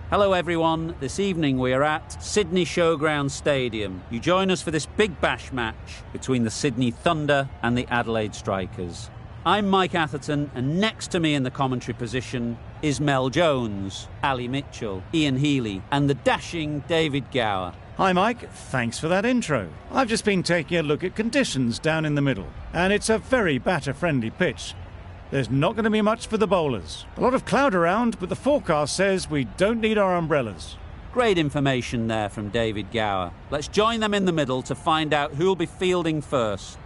Hello everyone, this evening we are at Sydney Showground Stadium. You join us for this big bash match between the Sydney Thunder and the Adelaide Strikers. I'm Mike Atherton, and next to me in the commentary position is Mel Jones, Ali Mitchell, Ian Healy and the dashing David Gower. Hi Mike, thanks for that intro. I've just been taking a look at conditions down in the middle, and it's a very batter-friendly pitch. There's not going to be much for the bowlers. A lot of cloud around, but the forecast says we don't need our umbrellas. Great information there from David Gower. Let's join them in the middle to find out who'll be fielding first.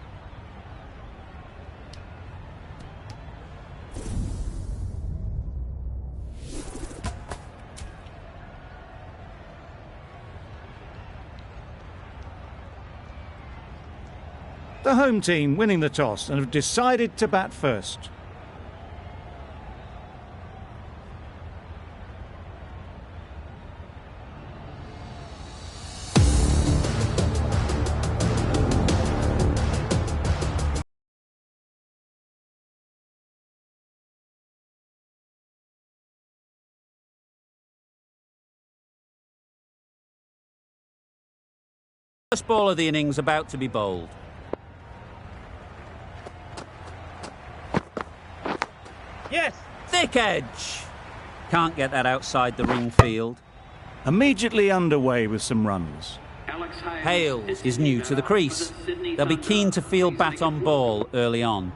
The home team winning the toss and have decided to bat first. First ball of the innings about to be bowled. Yes! Thick edge! Can't get that outside the ring field. Immediately underway with some runs. Hales is new to the crease. They'll be keen to field bat on ball early on.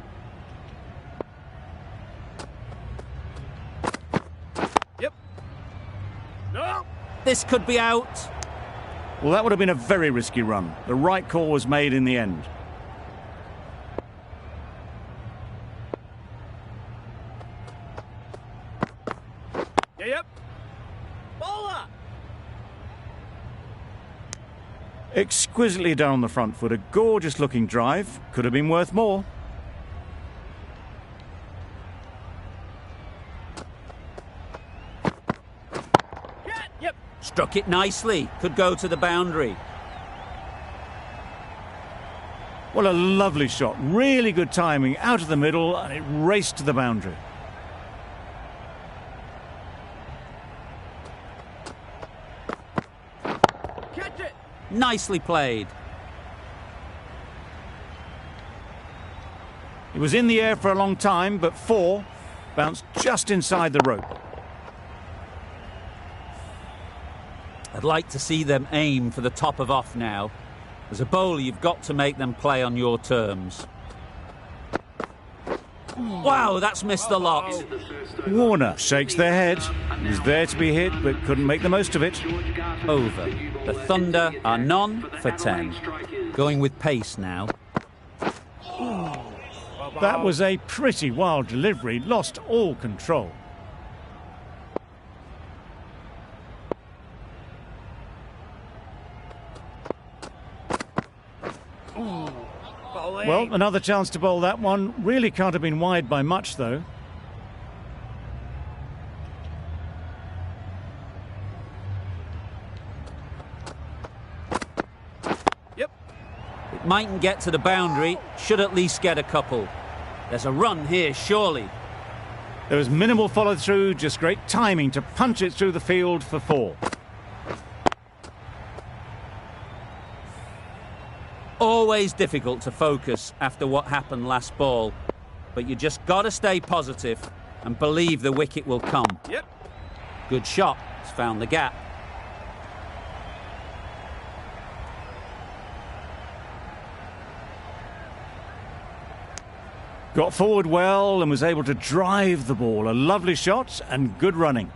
Yep. No! This could be out. Well, that would have been a very risky run. The right call was made in the end. Yep. Bowler! Exquisitely done on the front foot. A gorgeous looking drive. Could have been worth more. Yep. Struck it nicely. Could go to the boundary. What a lovely shot. Really good timing. Out of the middle, and it raced to the boundary. Catch it! Nicely played. It was in the air for a long time, but 4 bounced just inside the rope. I'd like to see them aim for the top of off now. As a bowler, you've got to make them play on your terms. Wow, that's missed the lot. Warner shakes their head. He was there to be hit, but couldn't make the most of it. Over. The Thunder are none for 10. Going with pace now. That was a pretty wild delivery. Lost all control. Well, another chance to bowl that one. Really can't have been wide by much, though. Yep. It mightn't get to the boundary. Should at least get a couple. There's a run here, surely. There was minimal follow-through, just great timing to punch it through the field for 4. Always difficult to focus after what happened last ball. But you just got to stay positive and believe the wicket will come. Yep. Good shot. It's found the gap. Got forward well and was able to drive the ball. A lovely shot and good running.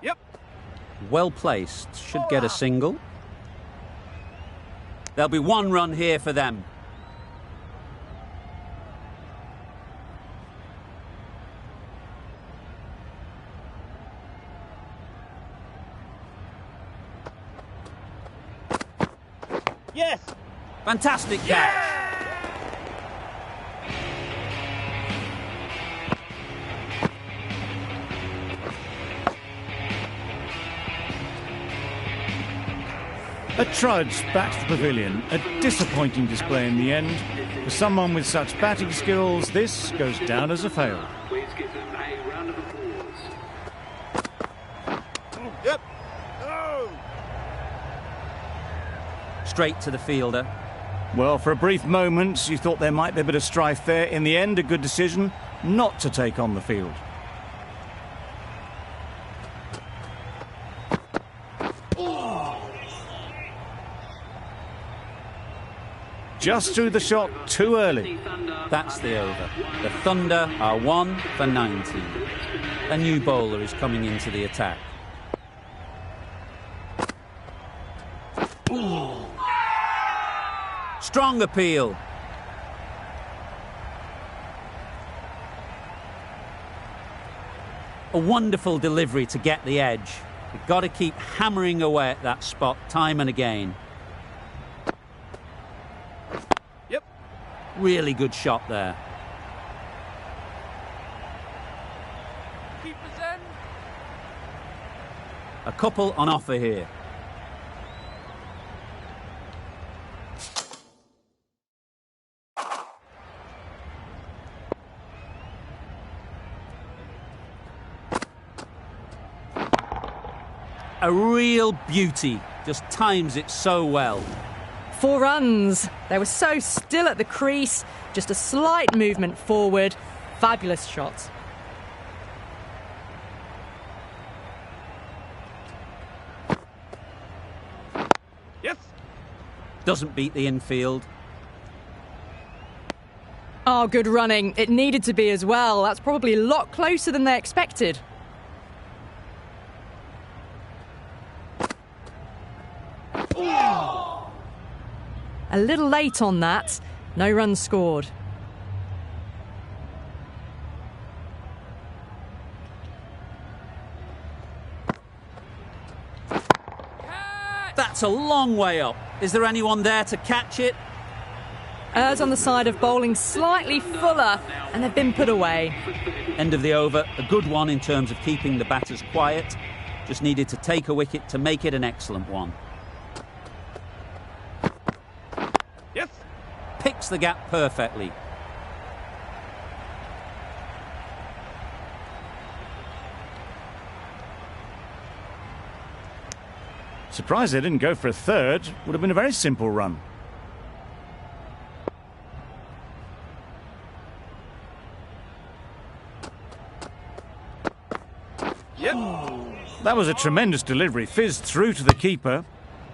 Yep. Well placed. Should get a single. There'll be 1 run here for them. Yes! Fantastic catch. A trudge back to the pavilion. A disappointing display in the end. For someone with such batting skills, this goes down as a fail. Please give them a round of applause. Yep. Oh. Straight to the fielder. Well, for a brief moment, you thought there might be a bit of strife there. In the end, a good decision not to take on the field. Just threw the shot too early. That's the over. The Thunder are 1 for 19. A new bowler is coming into the attack. Strong appeal. A wonderful delivery to get the edge. You've got to keep hammering away at that spot time and again. Yep. Really good shot there. Keeper's end. A couple on offer here. A real beauty. Just times it so well. 4 runs. They were so still at the crease. Just a slight movement forward. Fabulous shot. Yes. Doesn't beat the infield. Oh, good running. It needed to be as well. That's probably a lot closer than they expected. A little late on that. No runs scored. That's a long way up. Is there anyone there to catch it? Errs on the side of bowling slightly fuller, and they've been put away. End of the over. A good one in terms of keeping the batters quiet. Just needed to take a wicket to make it an excellent one. Yes. Picks the gap perfectly. Surprised they didn't go for a third. Would have been a very simple run. Yep. That was a tremendous delivery. Fizzed through to the keeper.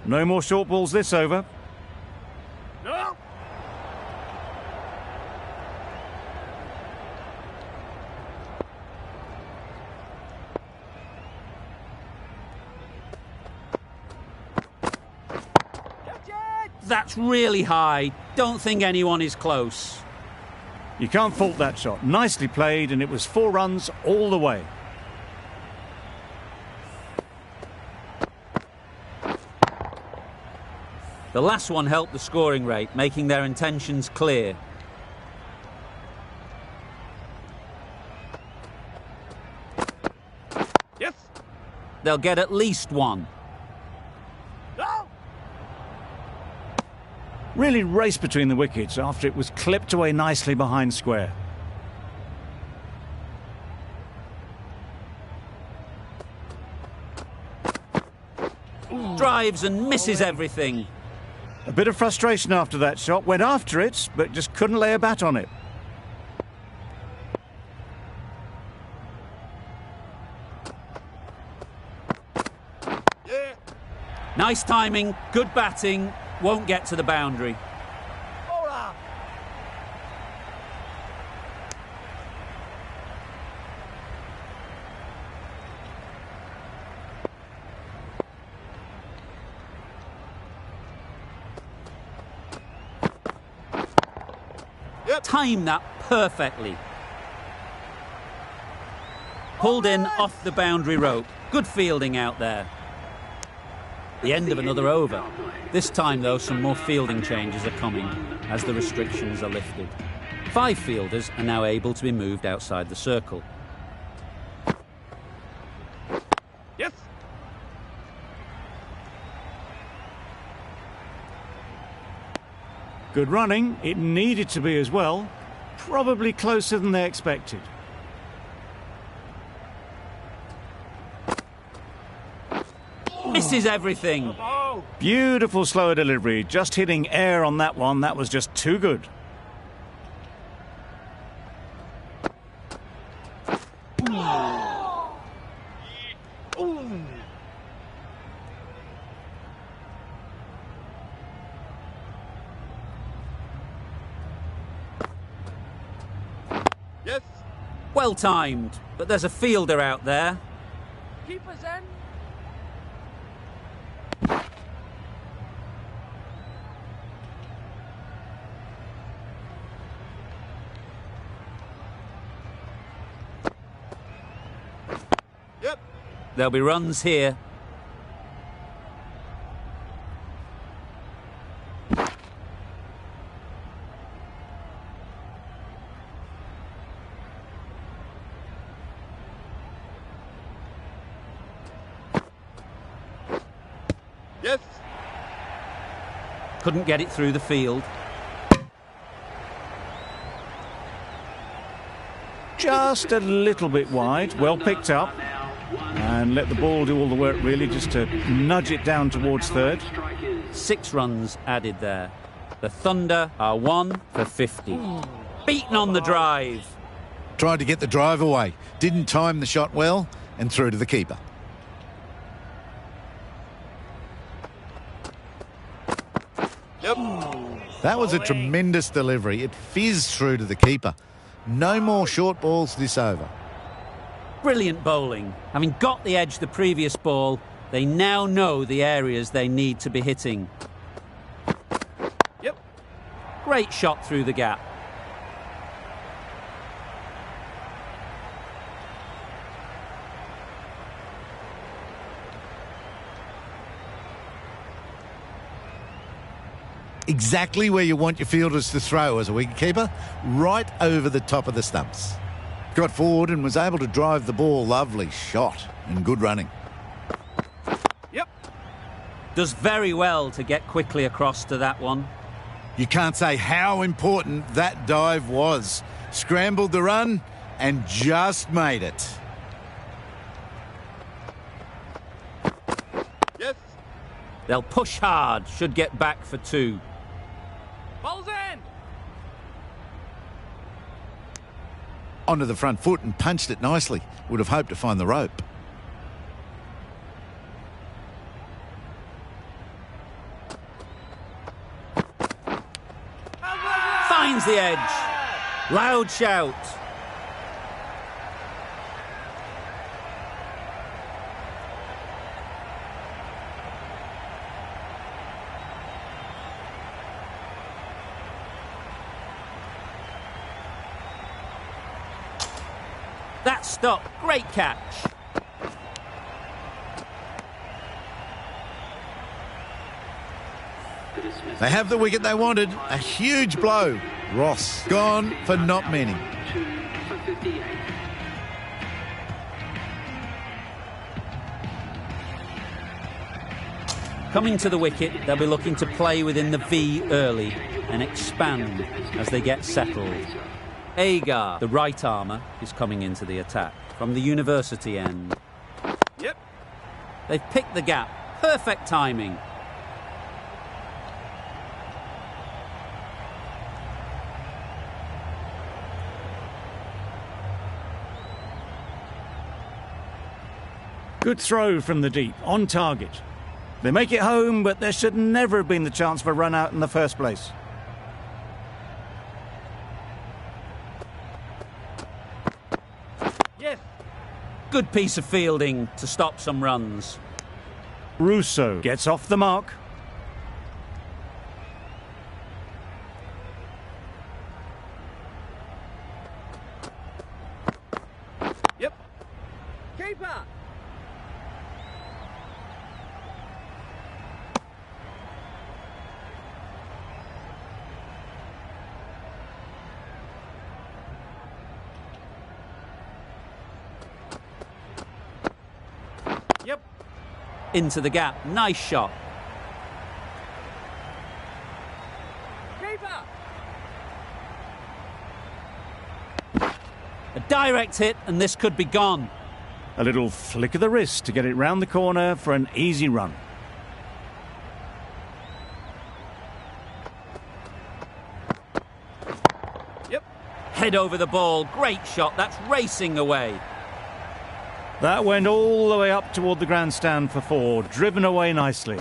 No more short balls this over. No. Catch it. That's really high. Don't think anyone is close. You can't fault that shot. Nicely played, and it was 4 runs all the way. The last one helped the scoring rate, making their intentions clear. Yes. They'll get at least one. No. Really raced between the wickets after it was clipped away nicely behind square. Drives and misses everything. A bit of frustration after that shot. Went after it, but just couldn't lay a bat on it. Yeah. Nice timing, good batting, won't get to the boundary. Bowler. Yep. Timed that perfectly. Pulled in off the boundary rope. Good fielding out there. The end of another over. This time, though, some more fielding changes are coming as the restrictions are lifted. 5 fielders are now able to be moved outside the circle. Yes. Good running. It needed to be as well. Probably closer than they expected. Misses everything. Oh! Beautiful slower delivery. Just hitting air on that one. That was just too good. Yes! Well timed, but there's a fielder out there. Keepers in! Yep! There'll be runs here. Yes! Couldn't get it through the field. Just a little bit wide. Well picked up. And let the ball do all the work, really, just to nudge it down towards third. 6 runs added there. The Thunder are 1 for 50. Beaten on the drive. Tried to get the drive away. Didn't time the shot well and through to the keeper. Yep! That was a tremendous delivery. It fizzed through to the keeper. No more short balls this over. Brilliant bowling. Having got the edge the previous ball, they now know the areas they need to be hitting. Yep! Great shot through the gap. Exactly where you want your fielders to throw as a wicketkeeper, right over the top of the stumps. Got forward and was able to drive the ball. Lovely shot and good running. Yep! Does very well to get quickly across to that one. You can't say how important that dive was. Scrambled the run and just made it. Yes! They'll push hard, should get back for 2. Ball's in! Onto the front foot and punched it nicely. Would have hoped to find the rope. Finds the edge. Loud shout. That stop, great catch. They have the wicket they wanted. A huge blow. Ross gone for not many. 2 for 58. Coming to the wicket, they'll be looking to play within the V early and expand as they get settled. Agar, the right armour, is coming into the attack from the university end. Yep! They've picked the gap. Perfect timing. Good throw from the deep, on target. They make it home, but there should never have been the chance for a run out in the first place. Yes! Good piece of fielding to stop some runs. Russo gets off the mark. Yep! Keeper! Yep! Into the gap. Nice shot. Keeper! A direct hit and this could be gone. A little flick of the wrist to get it round the corner for an easy run. Yep. Head over the ball. Great shot. That's racing away. That went all the way up toward the grandstand for 4, driven away nicely.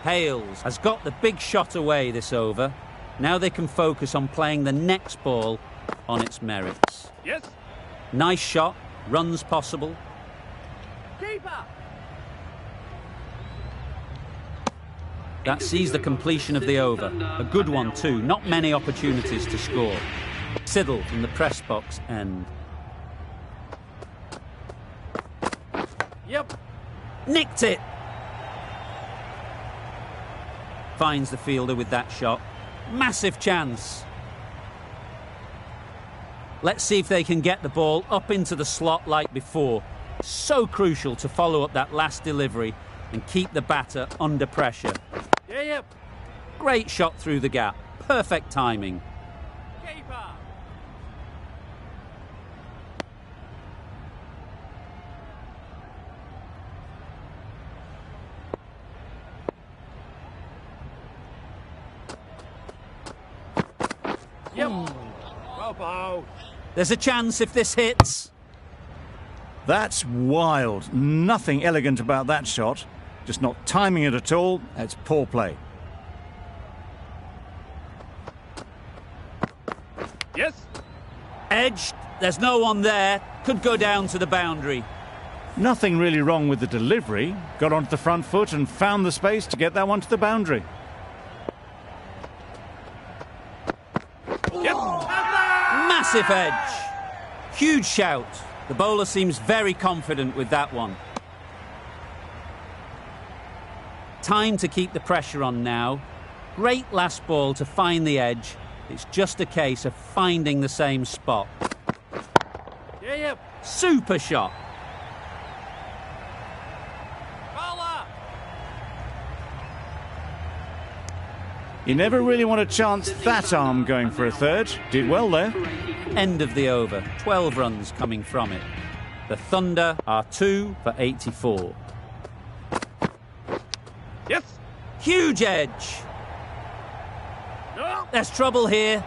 Hales has got the big shot away this over. Now they can focus on playing the next ball on its merits. Yes. Nice shot. Runs possible. Keeper. That sees the completion of the over. A good one too. Not many opportunities to score. Siddle from the press box end. Yep. Nicked it. Finds the fielder with that shot. Massive chance. Let's see if they can get the ball up into the slot like before. So crucial to follow up that last delivery and keep the batter under pressure. Yeah, yep. Great shot through the gap. Perfect timing. Keeper. Yep. Well bowled. There's a chance if this hits. That's wild. Nothing elegant about that shot. Just not timing it at all. It's poor play. Yes. Edged. There's no one there. Could go down to the boundary. Nothing really wrong with the delivery. Got onto the front foot and found the space to get that one to the boundary. Yep. Massive edge. Huge shout. The bowler seems very confident with that one. Time to keep the pressure on now. Great last ball to find the edge. It's just a case of finding the same spot. Yeah, yep. Super shot. Bowler. You never really want to chance that arm going for a third. Did well there. End of the over. 12 runs coming from it. The Thunder are 2 for 84. Yes. Huge edge. No. There's trouble here.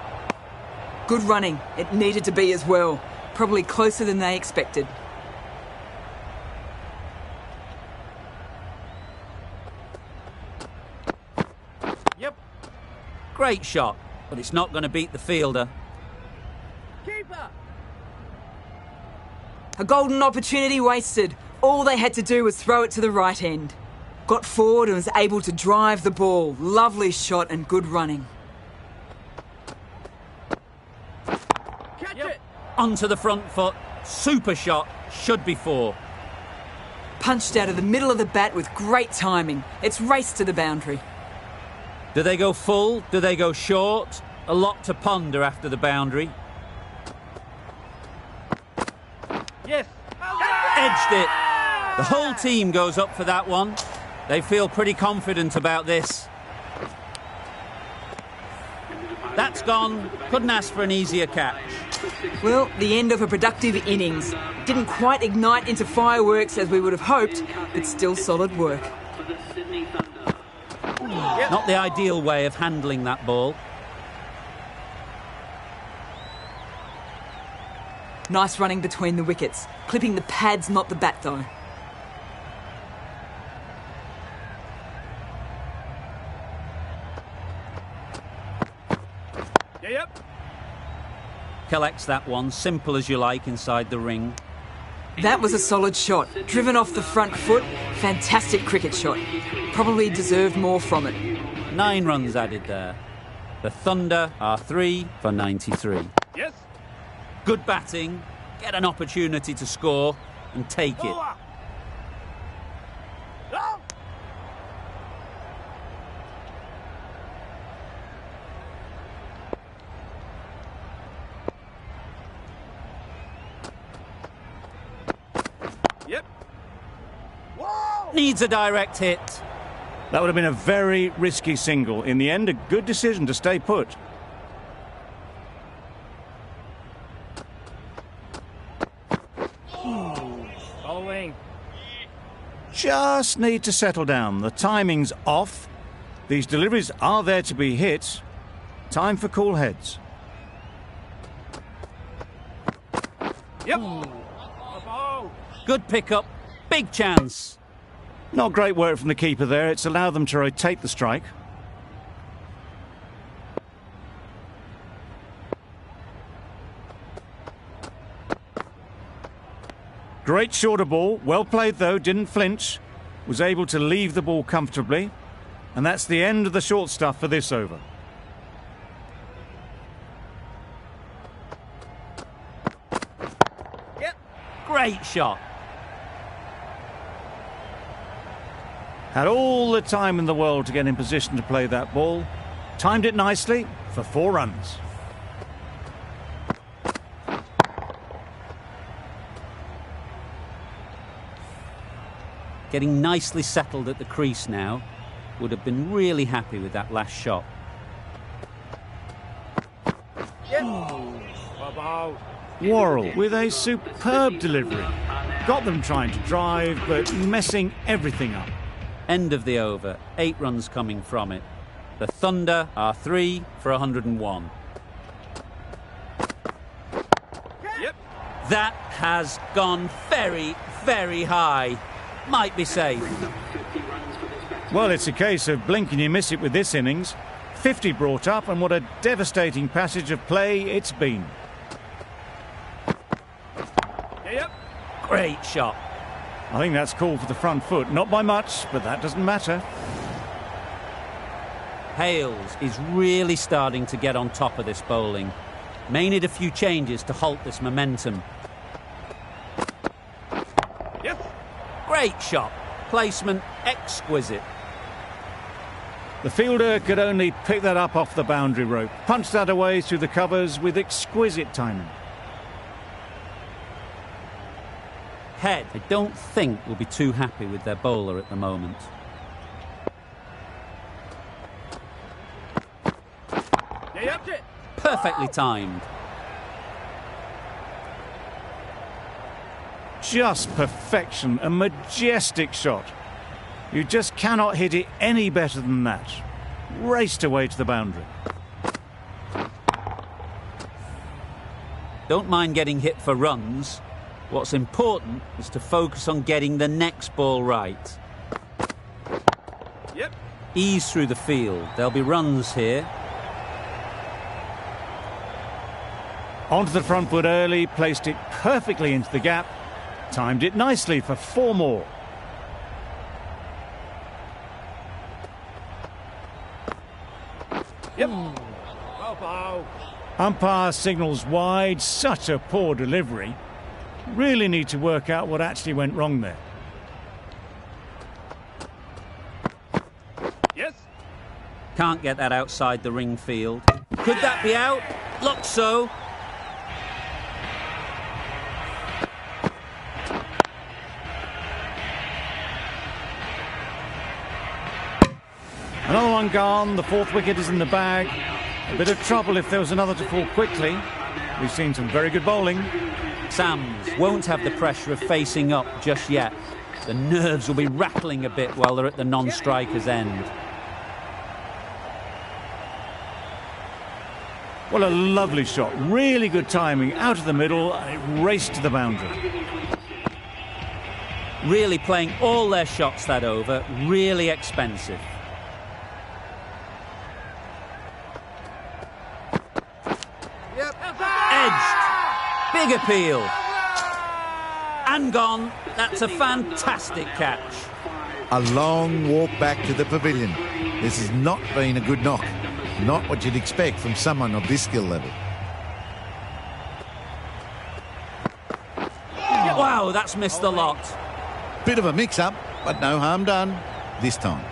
Good running. It needed to be as well. Probably closer than they expected. Yep. Great shot, but it's not going to beat the fielder. Keeper. A golden opportunity wasted. All they had to do was throw it to the right end. Got forward and was able to drive the ball. Lovely shot and good running. Catch Yep. it. Onto the front foot. Super shot. Should be 4. Punched out of the middle of the bat with great timing. It's raced to the boundary. Do they go full? Do they go short? A lot to ponder after the boundary. Yes. Edged it. The whole team goes up for that one. They feel pretty confident about this. That's gone. Couldn't ask for an easier catch. Well, the end of a productive innings. Didn't quite ignite into fireworks as we would have hoped, but still solid work. For the Sydney Thunder. Not the ideal way of handling that ball. Nice running between the wickets. Clipping the pads, not the bat though. Yeah, yep. Collects that one, simple as you like, inside the ring. That was a solid shot. Driven off the front foot. Fantastic cricket shot. Probably deserved more from it. 9 runs added there. The Thunder are 3 for 93. Yes. Good batting, get an opportunity to score and take it. Bowler. No. Yep. Whoa. Needs a direct hit. That would have been a very risky single. In the end, a good decision to stay put. Bowling. Just need to settle down. The timing's off. These deliveries are there to be hit. Time for cool heads. Yep. Oh. Good pickup. Big chance. Not great work from the keeper there. It's allowed them to rotate the strike. Great shorter ball. Well played though. Didn't flinch. Was able to leave the ball comfortably. And that's the end of the short stuff for this over. Yep. Great shot. Had all the time in the world to get in position to play that ball. Timed it nicely for 4 runs. Getting nicely settled at the crease now. Would have been really happy with that last shot. Yep. Bow. Worrell with a superb delivery. Got them trying to drive, but messing everything up. End of the over. 8 runs coming from it. The Thunder are 3 for 101. Yep. That has gone very, very high. Might be safe. Well, it's a case of blink and you miss it with this innings. 50 brought up, and what a devastating passage of play it's been. Yep. Great shot. I think that's called for the front foot. Not by much, but that doesn't matter. Hales is really starting to get on top of this bowling. May need a few changes to halt this momentum. Yes. Great shot. Placement exquisite. The fielder could only pick that up off the boundary rope. Punched that away through the covers with exquisite timing. Head, I don't think will be too happy with their bowler at the moment. Yep. Perfectly timed. Just perfection, a majestic shot. You just cannot hit it any better than that. Raced away to the boundary. Don't mind getting hit for runs. What's important is to focus on getting the next ball right. Yep. Ease through the field. There'll be runs here. Onto the front foot early, placed it perfectly into the gap. Timed it nicely for 4 more. Yep. Bow. Umpire signals wide. Such a poor delivery. Really need to work out what actually went wrong there. Yes. Can't get that outside the ring field. Could that be out? Looks so. Another one gone. The 4th wicket is in the bag. A bit of trouble if there was another to fall quickly. We've seen some very good bowling. Sams won't have the pressure of facing up just yet. The nerves will be rattling a bit while they're at the non-striker's end. What a lovely shot. Really good timing. Out of the middle, and it raced to the boundary. Really playing all their shots that over. Really expensive. Yep. Edged. Big appeal. And gone. That's a fantastic catch. A long walk back to the pavilion. This has not been a good knock. Not what you'd expect from someone of this skill level. Wow, that's missed the lot. Bit of a mix-up, but no harm done this time.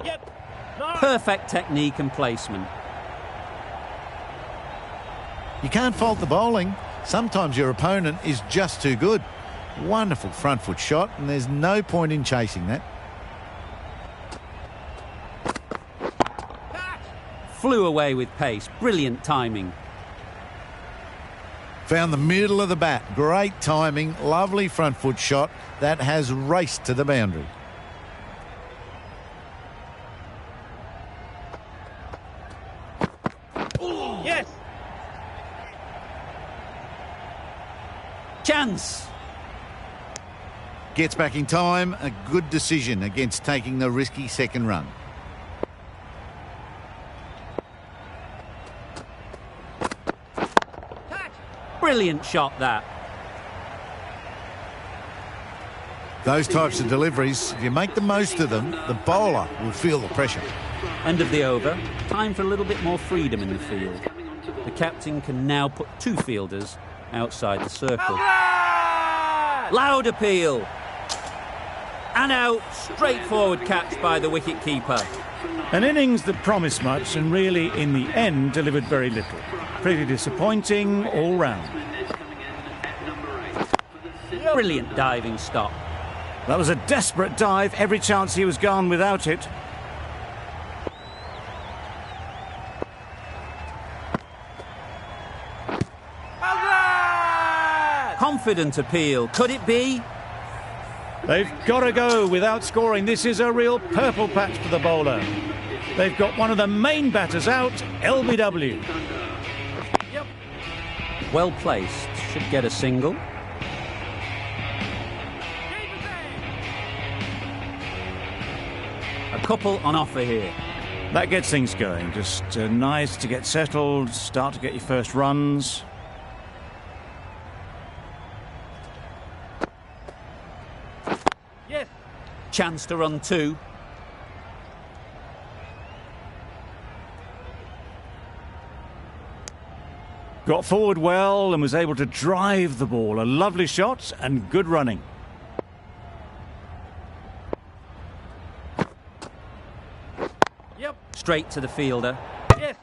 Yep. No. Perfect technique and placement. You can't fault the bowling. Sometimes your opponent is just too good. Wonderful front foot shot, and there's no point in chasing that. Flew away with pace. Brilliant timing. Found the middle of the bat. Great timing. Lovely front foot shot that has raced to the boundary. Yes. Chance. Gets back in time. A good decision against taking the risky second run. Brilliant shot, that. Those types of deliveries, if you make the most of them, the bowler will feel the pressure. End of the over. Time for a little bit more freedom in the field. The captain can now put 2 fielders outside the circle. Loud appeal. And out. Straightforward catch by the wicket-keeper. An innings that promised much and really, in the end, delivered very little. Pretty disappointing all round. Brilliant diving stop. That was a desperate dive. Every chance he was gone without it. Confident appeal. Could it be? They've got to go without scoring. This is a real purple patch for the bowler. They've got one of the main batters out, LBW. Well placed. Should get a single. A couple on offer here. That gets things going. Just nice to get settled, start to get your first runs. Yes. Chance to run 2. Got forward well and was able to drive the ball. A lovely shot and good running. Yep. Straight to the fielder. Yes.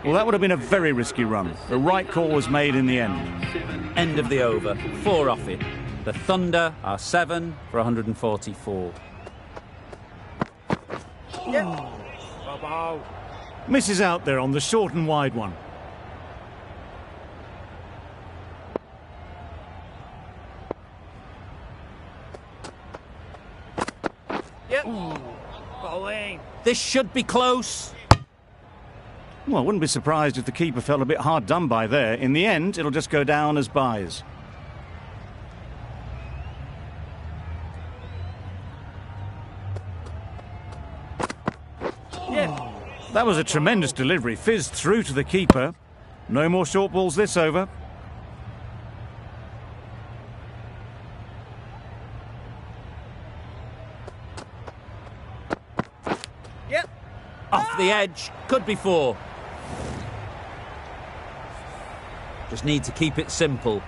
Well, that would have been a very risky run. The right call was made in the end. End of the over. 4 off it. The Thunder are 7 for 144. Yep. Bow. Misses out there on the short and wide one. Yep. Bowling. This should be close. Well, I wouldn't be surprised if the keeper felt a bit hard done by there. In the end, it'll just go down as byes. Yes. That was a tremendous delivery. Fizzed through to the keeper. No more short balls this over. Yep. Off the edge. Could be 4. Just need to keep it simple.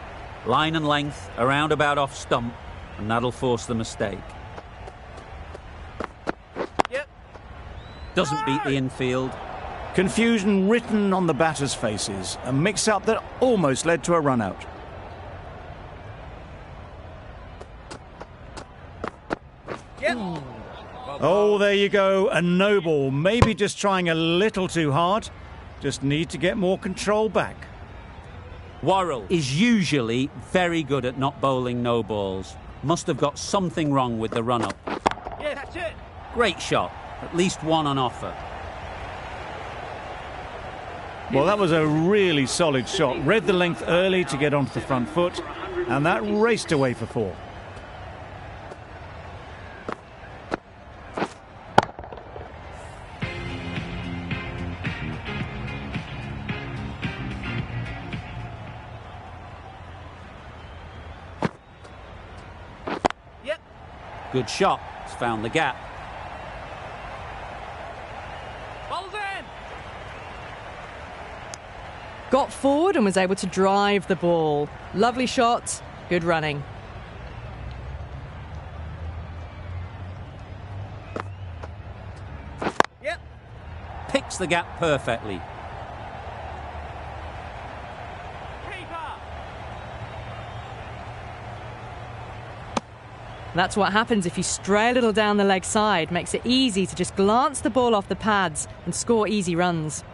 Line and length, around about off stump, and that'll force the mistake. Yep. Doesn't beat the infield. Confusion written on the batters' faces. A mix-up that almost led to a run-out. Yep. Oh, there you go. A no ball. Maybe just trying a little too hard. Just need to get more control back. Worrell is usually very good at not bowling no balls. Must have got something wrong with the run-up. Yeah, that's it. Great shot. At least 1 on offer. Well, that was a really solid shot. Read the length early to get onto the front foot, and that raced away for 4. Yep. Good shot. It's found the gap. Bowls in. Got forward and was able to drive the ball. Lovely shot, good running. Yep. Picks the gap perfectly. Keeper. That's what happens if you stray a little down the leg side. Makes it easy to just glance the ball off the pads and score easy runs.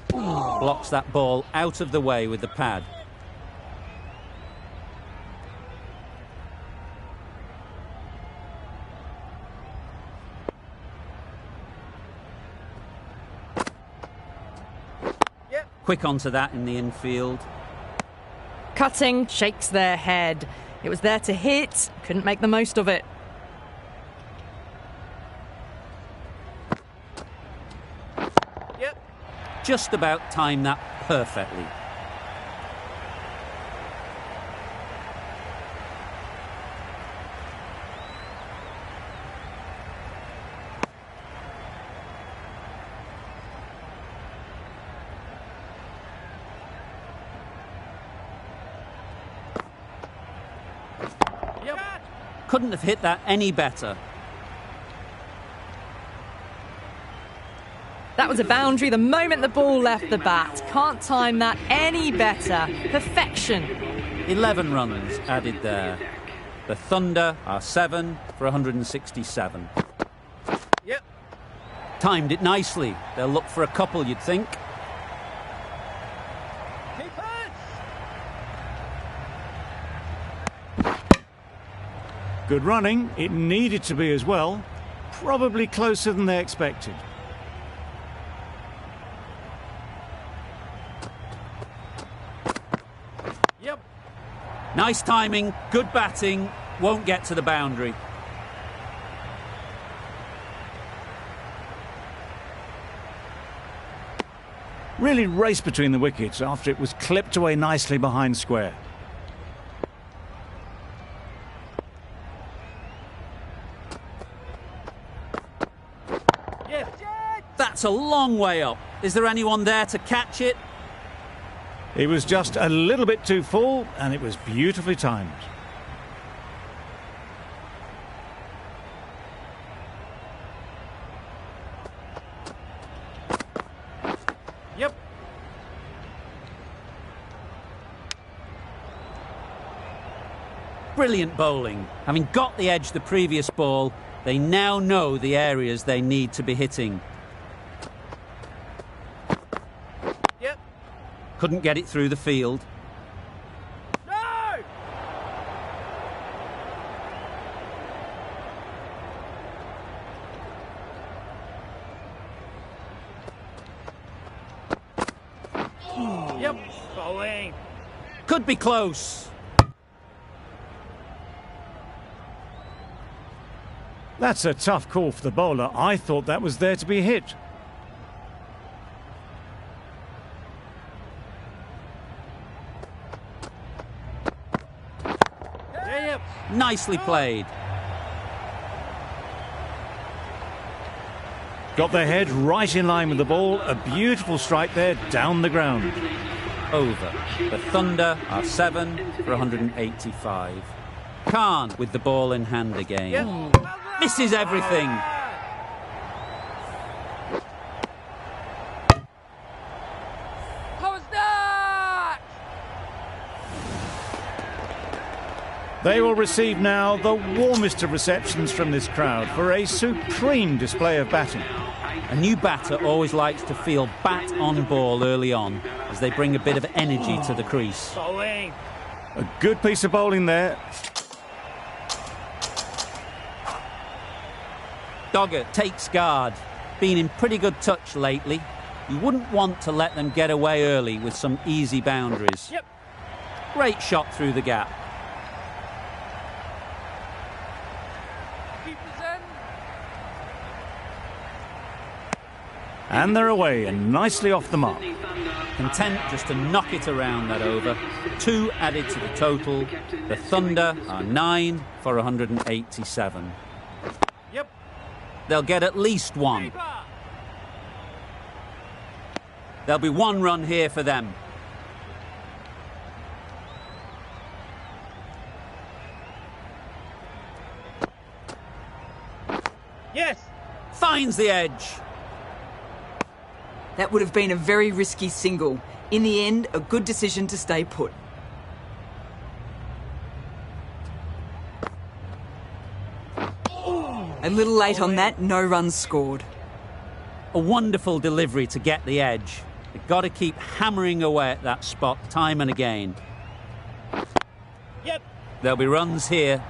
Blocks that ball out of the way with the pad. Quick onto that in the infield. Cutting, shakes their head. It was there to hit, couldn't make the most of it. Yep. Just about timed that perfectly. Couldn't have hit that any better. That was a boundary the moment the ball left the bat. Can't time that any better. Perfection. 11 runs added there. The Thunder are 7 for 167. Yep. Timed it nicely. They'll look for a couple, you'd think. Good running. It needed to be as well. Probably closer than they expected. Yep. Nice timing, good batting, won't get to the boundary. Really raced between the wickets after it was clipped away nicely behind square. That's a long way up. Is there anyone there to catch it? It was just a little bit too full, and it was beautifully timed. Yep. Brilliant bowling. Having got the edge the previous ball, they now know the areas they need to be hitting. Yep. Couldn't get it through the field. No! Yep. Bowling. Could be close. That's a tough call for the bowler. I thought that was there to be hit. Yep. Nicely played. Got their head right in line with the ball. A beautiful strike there down the ground. Over. The Thunder are 7 for 185. Khan with the ball in hand again. Yep. Misses everything. How was that? They will receive now the warmest of receptions from this crowd for a supreme display of batting. A new batter always likes to feel bat on ball early on as they bring a bit of energy to the crease. Bowling. A good piece of bowling there. Dogger takes guard. Been in pretty good touch lately. You wouldn't want to let them get away early with some easy boundaries. Yep. Great shot through the gap. Keep us in. And they're away and nicely off the mark. Content just to knock it around that over. 2 added to the total. The Thunder are 9 for 187. Yep. They'll get at least 1. Keeper. There'll be 1 run here for them. Yes. Finds the edge. That would have been a very risky single. In the end, a good decision to stay put. A little late on that, no runs scored. A wonderful delivery to get the edge. They've got to keep hammering away at that spot time and again. Yep. There'll be runs here.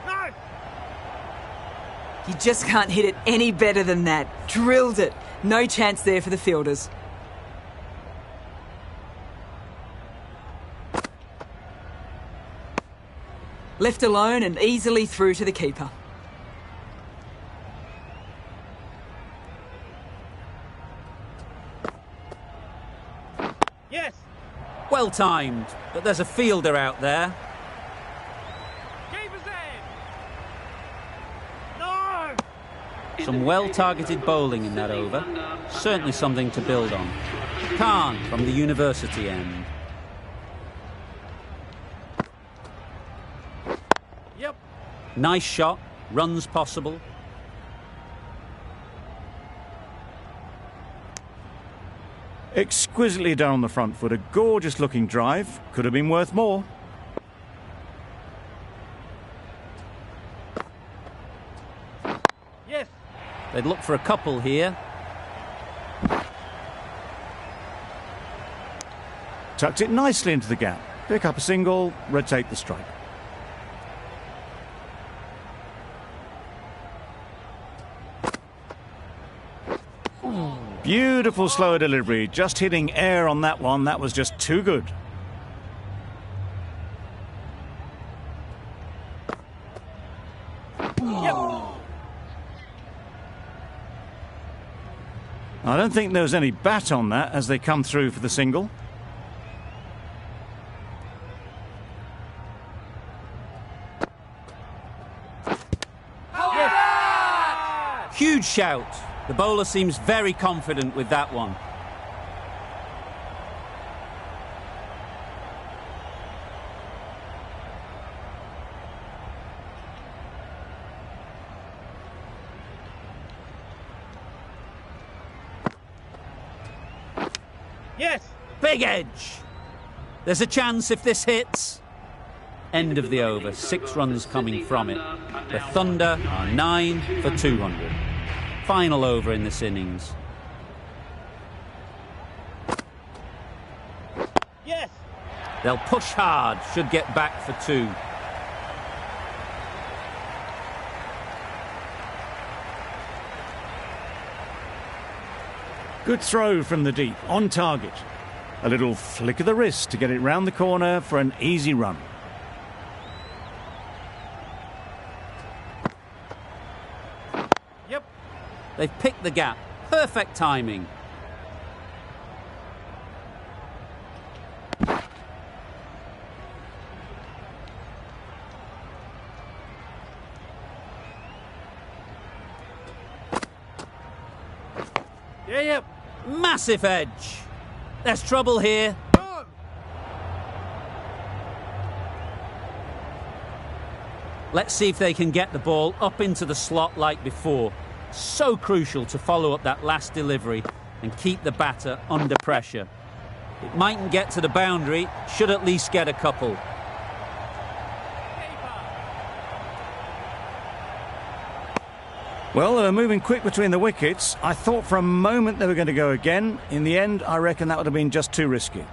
No. You just can't hit it any better than that. Drilled it. No chance there for the fielders. Left alone and easily through to the keeper. Yes. Well timed, but there's a fielder out there. Keeper's in. No. Some well-targeted bowling in that over. Certainly something to build on. Khan from the university end. Yep. Nice shot, runs possible. Exquisitely done on the front foot. A gorgeous looking drive. Could have been worth more. Yes. They'd look for a couple here. Tucked it nicely into the gap. Pick up a single, rotate the strike. Beautiful slower delivery. Just hitting air on that one. That was just too good. Yep. I don't think there was any bat on that as they come through for the single. Huge shout. The bowler seems very confident with that one. Yes. Big edge. There's a chance if this hits. End of the over. 6 runs coming from it. The Thunder are 9 for 200. Final over in this innings. Yes. They'll push hard, should get back for 2. Good throw from the deep, on target. A little flick of the wrist to get it round the corner for an easy run. Yep. They've picked the gap. Perfect timing. Yeah, yep. Massive edge. There's trouble here. Go. Let's see if they can get the ball up into the slot like before. So crucial to follow up that last delivery and keep the batter under pressure. It mightn't get to the boundary, should at least get a couple. Well, they were moving quick between the wickets. I thought for a moment they were going to go again. In the end, I reckon that would have been just too risky.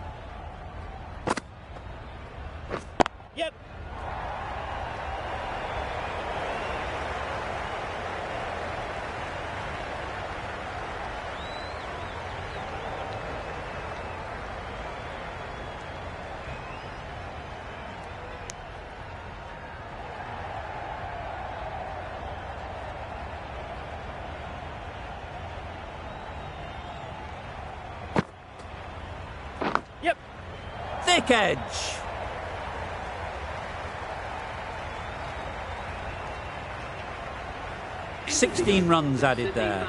Yep. Yep. Thick edge. "16 runs added there.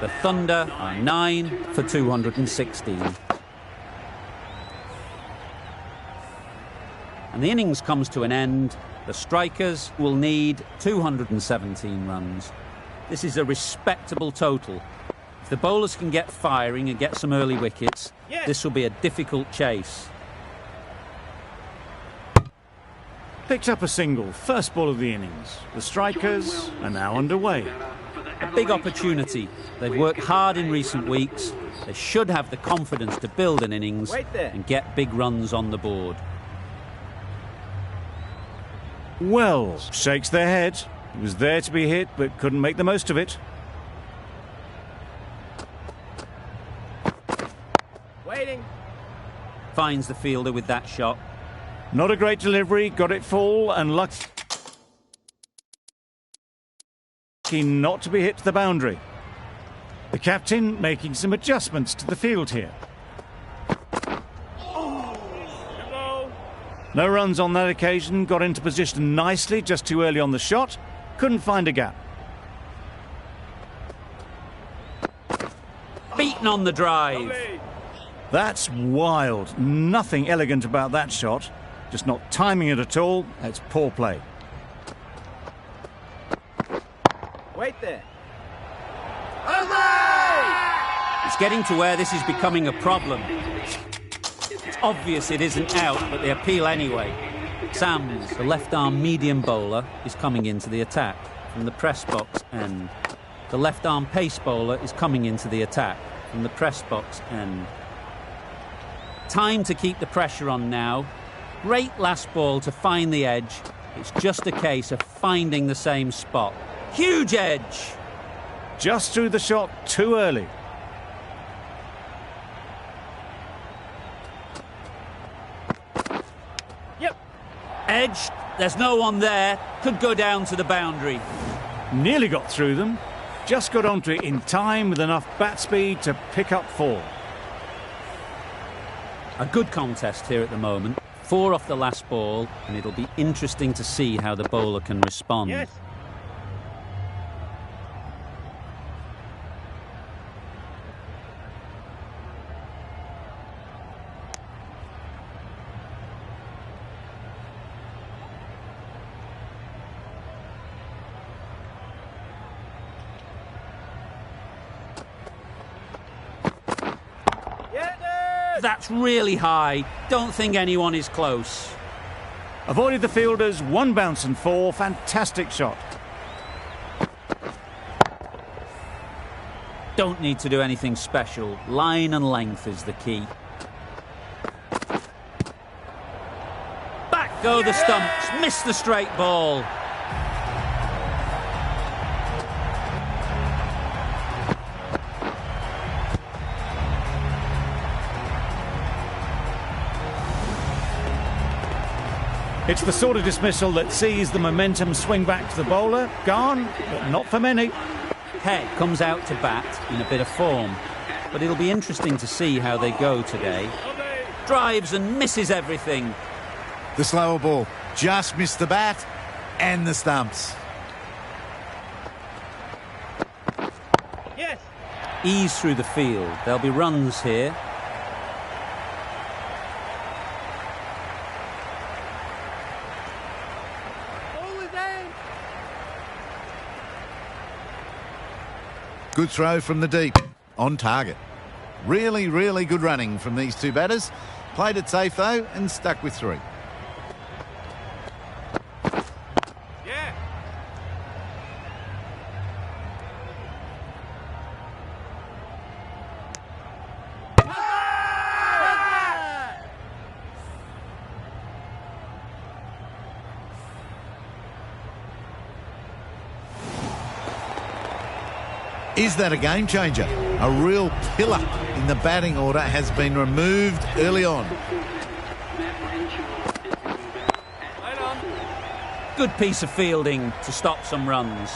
The Thunder are 9 for 216. And the innings comes to an end. The strikers will need 217 runs. This is a respectable total. If the bowlers can get firing and get some early wickets, Yes. this will be a difficult chase. Picked up a single, first ball of the innings. The strikers are now underway. A big opportunity. They've worked hard in recent weeks. They should have the confidence to build an innings Wait there. and get big runs on the board. Well, shakes their head. It was there to be hit, but couldn't make the most of it. Waiting. Finds the fielder with that shot. Not a great delivery, got it full and lucky not to be hit to the boundary. The captain making some adjustments to the field here. Hello. No runs on that occasion, got into position nicely just too early on the shot, couldn't find a gap. Beaten on the drive. Lovely. That's wild. Nothing elegant about that shot. Just not timing it at all. That's poor play. Wait there. It's getting to where this is becoming a problem. It's obvious it isn't out, but they appeal anyway. Sams, the left-arm medium bowler, is coming into the attack from the press box end. The left-arm pace bowler is coming into the attack from the press box end. Time to keep the pressure on now. Great last ball to find the edge. It's just a case of finding the same spot. Huge edge! Just threw the shot too early. Yep. Edge, there's no one there. Could go down to the boundary. Nearly got through them. Just got onto it in time with enough bat speed to pick up 4. A good contest here at the moment. 4 off the last ball, and it'll be interesting to see how the bowler can respond. Yes. That's really high. Don't think anyone is close. Avoided the fielders, 1 bounce and 4. Fantastic shot. Don't need to do anything special. Line and length is the key. Back go the stumps. Miss the straight ball. It's the sort of dismissal that sees the momentum swing back to the bowler. Gone, but not for many. Head comes out to bat in a bit of form, but it'll be interesting to see how they go today. Drives and misses everything. The slower ball just missed the bat and the stumps. Yes. Ease through the field. There'll be runs here. Good throw from the deep. On target. Really, really good running from these 2 batters. Played it safe, though, and stuck with 3. Yeah. Is that a game changer? A real pillar in the batting order has been removed early on. Good piece of fielding to stop some runs.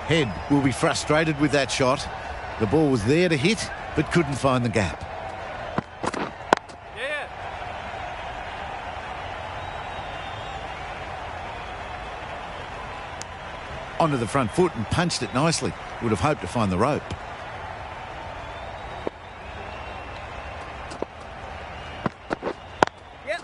Head will be frustrated with that shot. The ball was there to hit, but couldn't find the gap. Yeah. Onto the front foot and punched it nicely. Would have hoped to find the rope. Yep.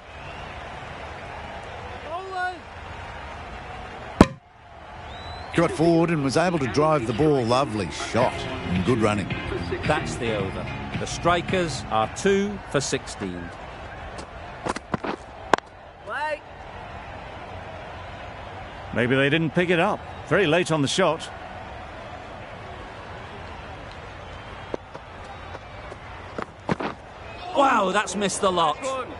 Got forward and was able to drive the ball. Lovely shot and good running. That's the over. The strikers are 2 for 16. Play. Maybe they didn't pick it up. Very late on the shot. Wow, that's missed the lot.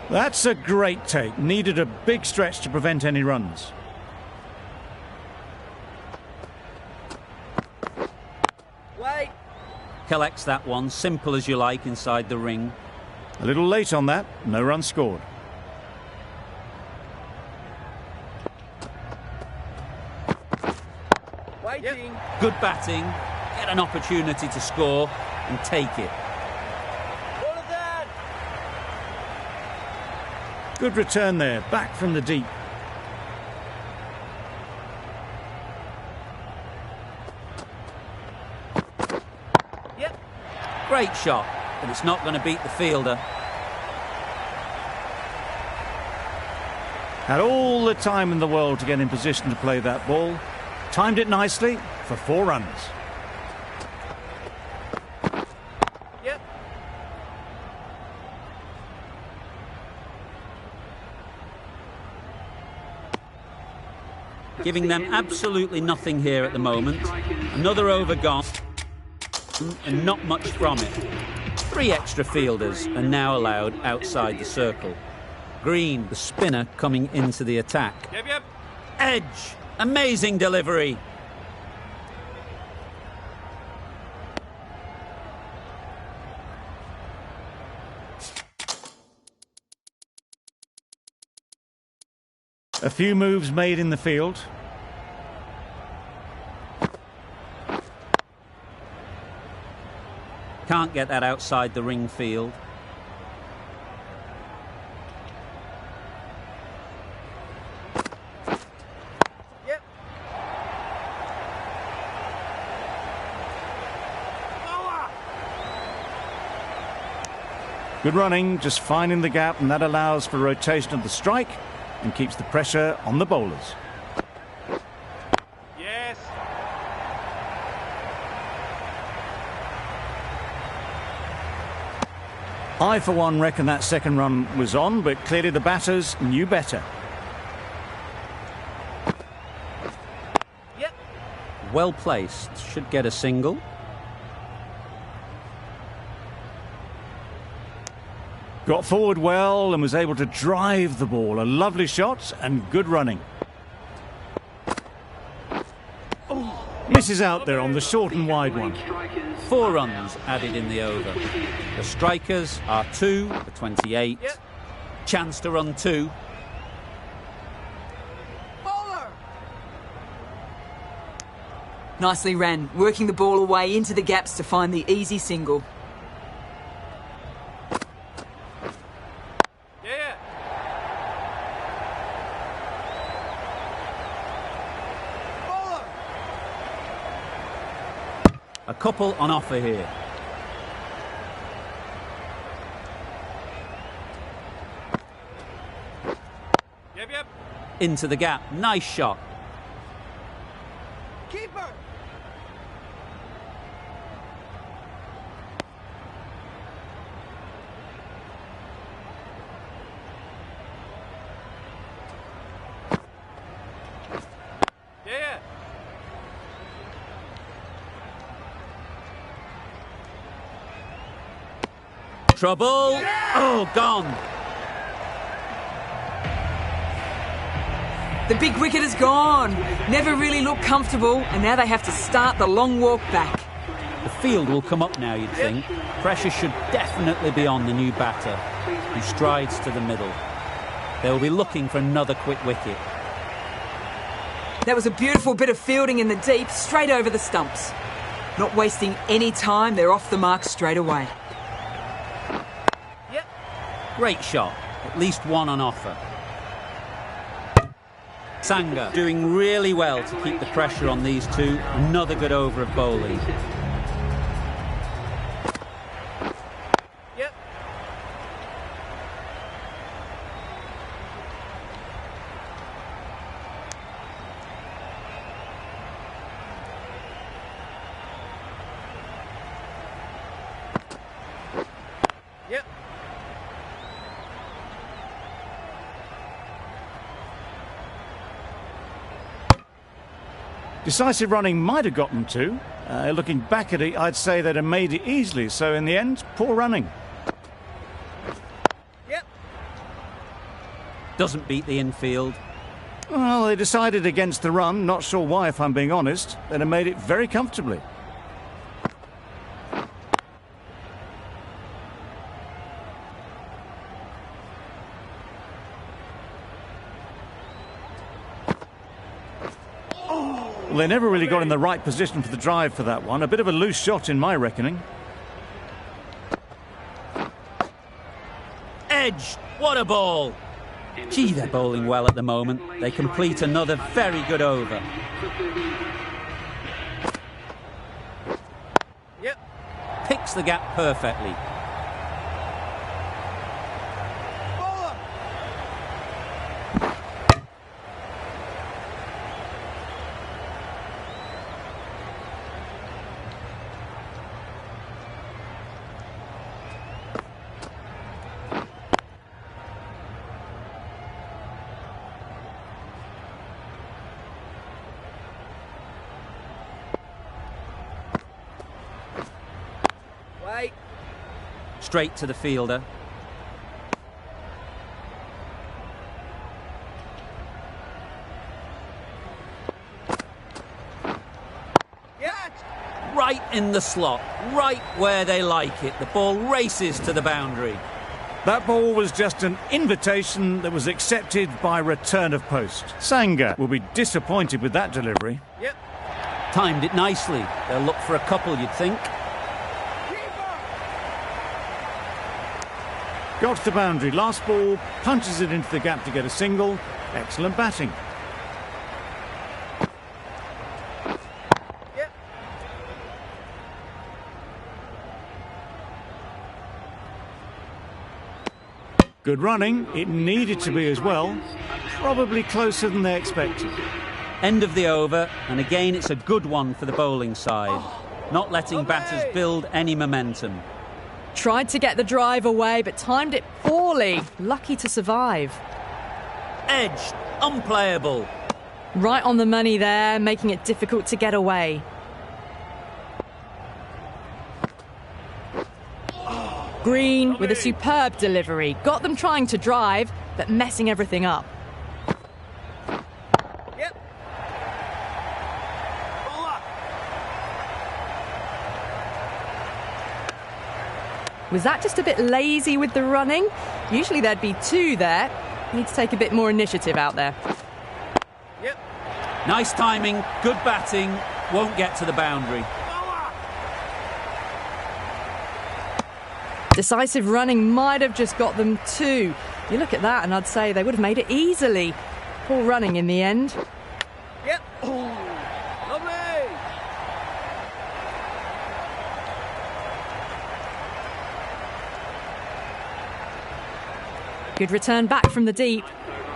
That's a great take. Needed a big stretch to prevent any runs. Wait. Collects that one, simple as you like, inside the ring. A little late on that. No run scored. Waiting. Good batting, get an opportunity to score and take it. All of that. Good return there. Back from the deep. Yep. Great shot, but it's not going to beat the fielder. Had all the time in the world to get in position to play that ball. Timed it nicely for 4 runs. Yep. Giving them absolutely nothing here at the moment. Another over gone, and not much from it. 3 extra fielders are now allowed outside the circle. Green, the spinner, coming into the attack. Yep. Edge, amazing delivery. A few moves made in the field. Can't get that outside the ring field. Yep. Lower. Good running, just finding the gap, and that allows for rotation of the strike and keeps the pressure on the bowlers. Yes. I, for one, reckon that second run was on, but clearly the batters knew better. Yep. Well placed, should get a single. Got forward well and was able to drive the ball. A lovely shot and good running. Misses out there on the short and wide one. 4 runs added in the over. The strikers are 2 for 28. Yep. Chance to run 2. Bowler. Nicely ran, working the ball away into the gaps to find the easy single. Yeah. Bowler. A couple on offer here. Yep. Into the gap. Nice shot. Keeper. Yeah. Trouble. Oh, gone. The big wicket is gone. Never really looked comfortable, and now they have to start the long walk back. The field will come up now, you'd think. Pressure should definitely be on the new batter, who strides to the middle. They will be looking for another quick wicket. That was a beautiful bit of fielding in the deep, straight over the stumps. Not wasting any time, they're off the mark straight away. Yep. Great shot. At least 1 on offer. Sangha doing really well to keep the pressure on these 2. Another good over of bowling. Yep. Yep. Decisive running might have got them two. Looking back at it, I'd say they'd have made it easily. So in the end, poor running. Yep. Doesn't beat the infield. Well, they decided against the run. Not sure why, if I'm being honest. They'd have made it very comfortably. Well, they never really got in the right position for the drive for that one. A bit of a loose shot in my reckoning. Edge! What a ball! Gee, they're bowling well at the moment. They complete another very good over. Yep. Picks the gap perfectly. Bowler. Wait. Straight to the fielder. Yes. Right in the slot. Right where they like it. The ball races to the boundary. That ball was just an invitation that was accepted by return of post. Sangha will be disappointed with that delivery. Yep. Timed it nicely. They'll look for a couple, you'd think. Got to the boundary. Last ball, punches it into the gap to get a single. Excellent batting. Yep. Good running. It needed to be as well. Probably closer than they expected. End of the over, and again it's a good one for the bowling side. Not letting batters build any momentum. Tried to get the drive away, but timed it poorly. Lucky to survive. Edge, unplayable. Right on the money there, making it difficult to get away. Green with a superb delivery. Got them trying to drive, but messing everything up. Yep. Bowler. Was that just a bit lazy with the running? Usually there'd be two there. Need to take a bit more initiative out there. Yep. Nice timing, good batting, won't get to the boundary. Bowler. Decisive running might have just got them two. You look at that and I'd say they would have made it easily. Poor running in the end. Yep. Lovely. Good return back from the deep.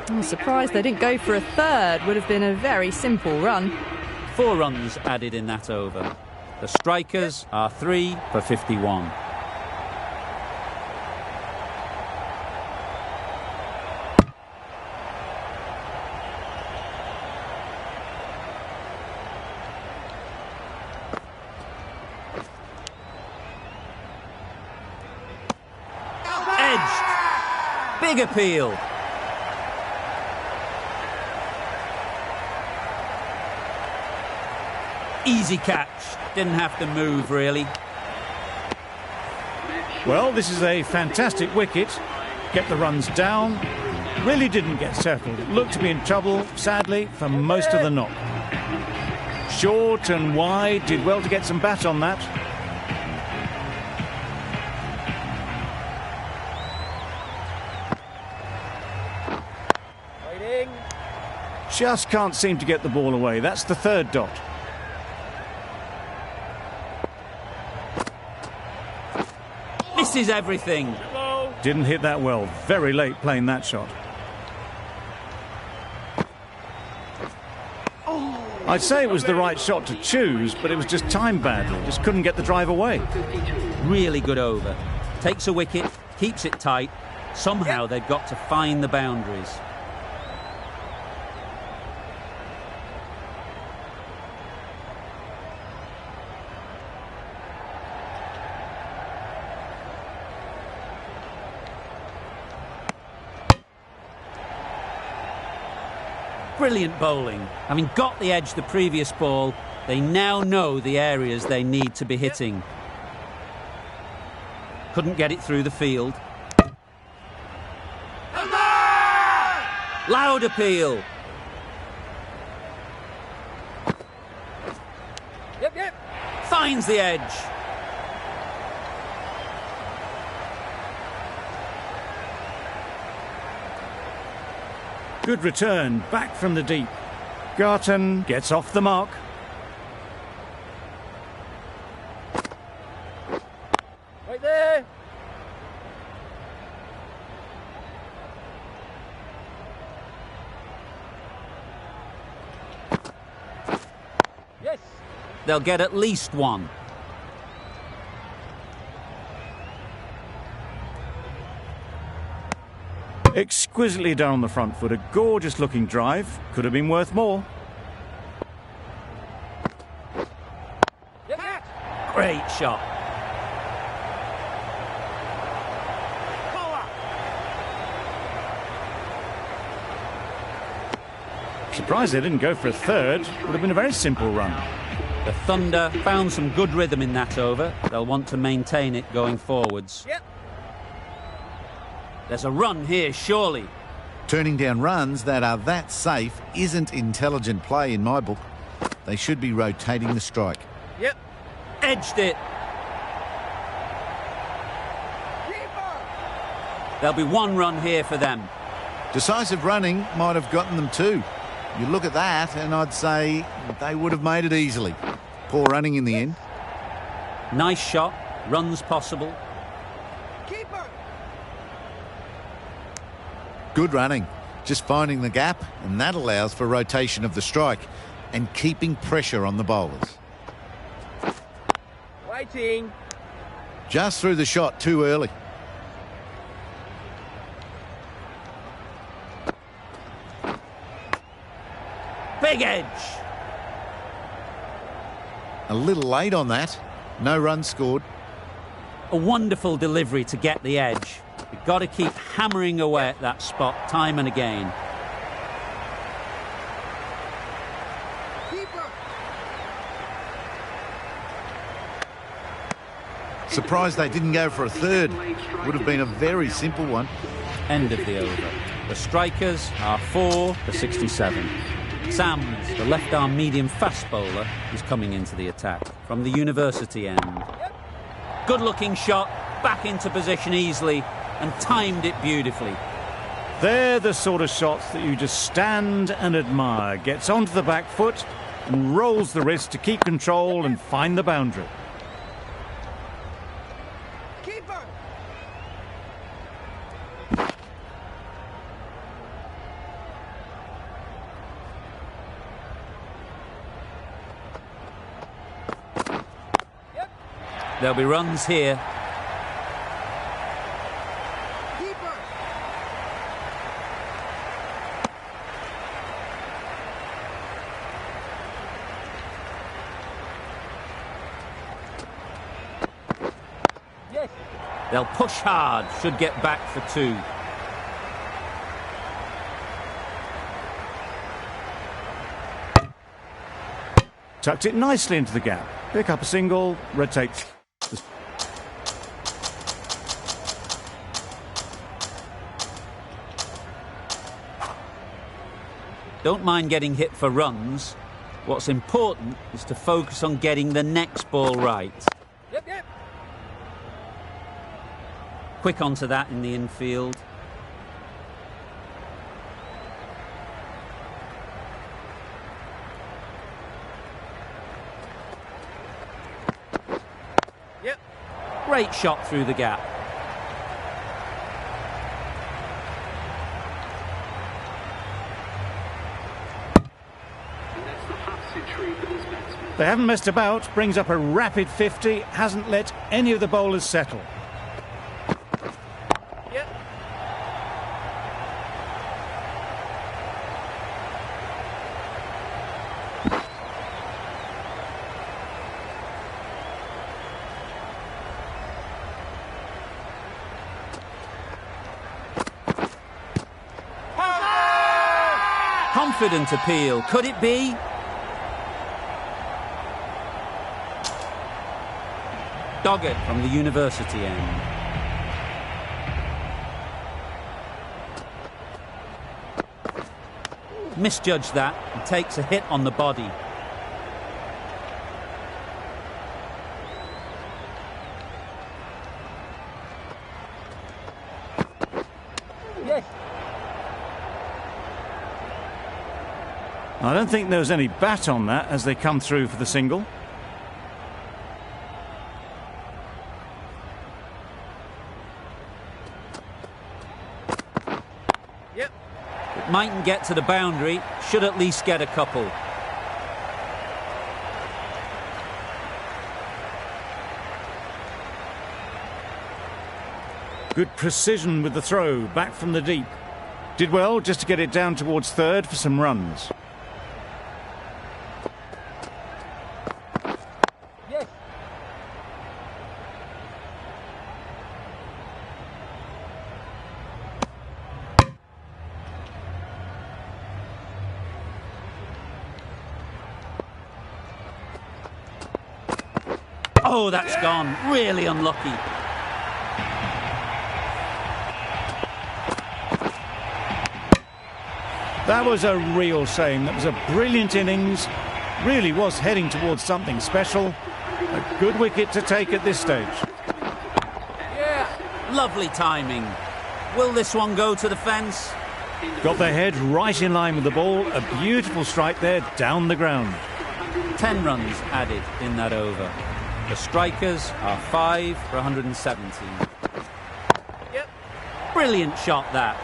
I'm surprised they didn't go for a third. Would have been a very simple run. 4 runs added in that over. The strikers are 3 for 51. Edged. Big appeal. Easy catch. Didn't have to move, really. Well, this is a fantastic wicket. Get the runs down. Really didn't get settled. Looked to be in trouble, sadly, for most of the knock. Short and wide. Did well to get some bat on that. Waiting. Just can't seem to get the ball away. That's the third dot. Misses everything. Didn't hit that well. Very late playing that shot. I'd say it was the right shot to choose, but it was just timed badly. Just couldn't get the drive away. Really good over. Takes a wicket, keeps it tight. Somehow they've got to find the boundaries. Brilliant bowling. Having got the edge the previous ball, they now know the areas they need to be hitting. Couldn't get it through the field. Loud appeal. Yep. Finds the edge. Good return, back from the deep. Garton gets off the mark. Right there. Yes. They'll get at least one. Exquisitely done on the front foot. A gorgeous looking drive. Could have been worth more. Yep. Great shot. Surprised they didn't go for a third. Would have been a very simple run. The Thunder found some good rhythm in that over. They'll want to maintain it going forwards. Yep. There's a run here, surely. Turning down runs that are that safe isn't intelligent play in my book. They should be rotating the strike. Yep. Edged it. There'll be one run here for them. Decisive running might have gotten them two. You look at that and I'd say they would have made it easily. Poor running in the end. Nice shot. Runs possible. Keeper. Good running. Just finding the gap, and that allows for rotation of the strike and keeping pressure on the bowlers. Waiting. Just threw the shot too early. Big edge. A little late on that. No runs scored. A wonderful delivery to get the edge. You've got to keep hammering away at that spot time and again. Keeper. Surprised they didn't go for a third. Would have been a very simple one. End of the over. The strikers are 4 for 67. Sams, the left-arm medium fast bowler, is coming into the attack from the university end. Good-looking shot, back into position easily, and timed it beautifully. They're the sort of shots that you just stand and admire. Gets onto the back foot and rolls the wrist to keep control and find the boundary. Keeper. There'll be runs here. Keeper. Yes. They'll push hard, should get back for 2. Tucked it nicely into the gap. Pick up a single, rotates. Don't mind getting hit for runs. What's important is to focus on getting the next ball right. Yep. Quick onto that in the infield. Yep. Great shot through the gap. They haven't messed about, brings up a rapid 50, hasn't let any of the bowlers settle. Yep. Confident appeal. Could it be? Doggett from the university end. Misjudged that and takes a hit on the body. Yes. I don't think there was any bat on that as they come through for the single. Yep. It mightn't get to the boundary, should at least get a couple. Good precision with the throw, back from the deep. Did well just to get it down towards third for some runs. Yes. Oh, that's gone. Really unlucky. That was a real shame. That was a brilliant innings. Really was heading towards something special. A good wicket to take at this stage. Yeah. Lovely timing. Will this one go to the fence? Got their head right in line with the ball. A beautiful strike there down the ground. 10 runs added in that over. The strikers are 5 for 117. Yep. Brilliant shot that.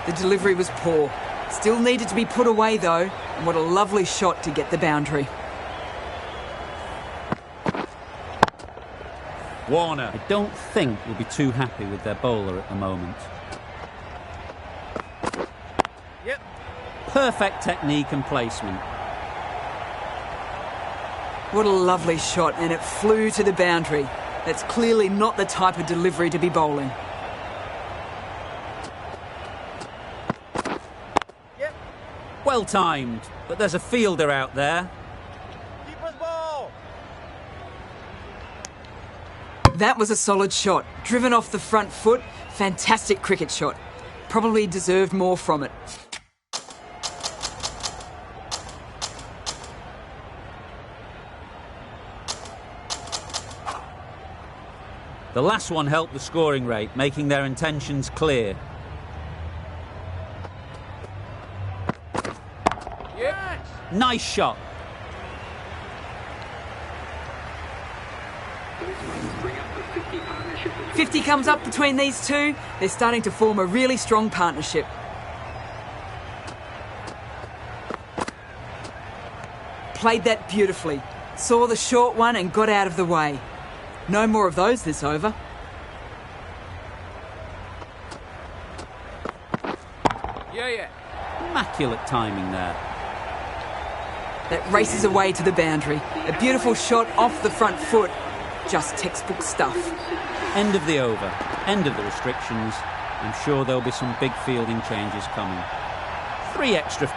The delivery was poor. Still needed to be put away though, and what a lovely shot to get the boundary. Warner, I don't think will be too happy with their bowler at the moment. Yep. Perfect technique and placement. What a lovely shot, and it flew to the boundary. That's clearly not the type of delivery to be bowling. Yep. Well timed, but there's a fielder out there. Keeper's ball. That was a solid shot. Driven off the front foot. Fantastic cricket shot. Probably deserved more from it. The last one helped the scoring rate, making their intentions clear. Yes. Nice shot. Bring up the 50 partnership. 50 comes up between these two. They're starting to form a really strong partnership. Played that beautifully. Saw the short one and got out of the way. No more of those this over. Yeah. Immaculate timing there. That races away to the boundary. A beautiful shot off the front foot. Just textbook stuff. End of the over. End of the restrictions. I'm sure there'll be some big fielding changes coming. 3 extra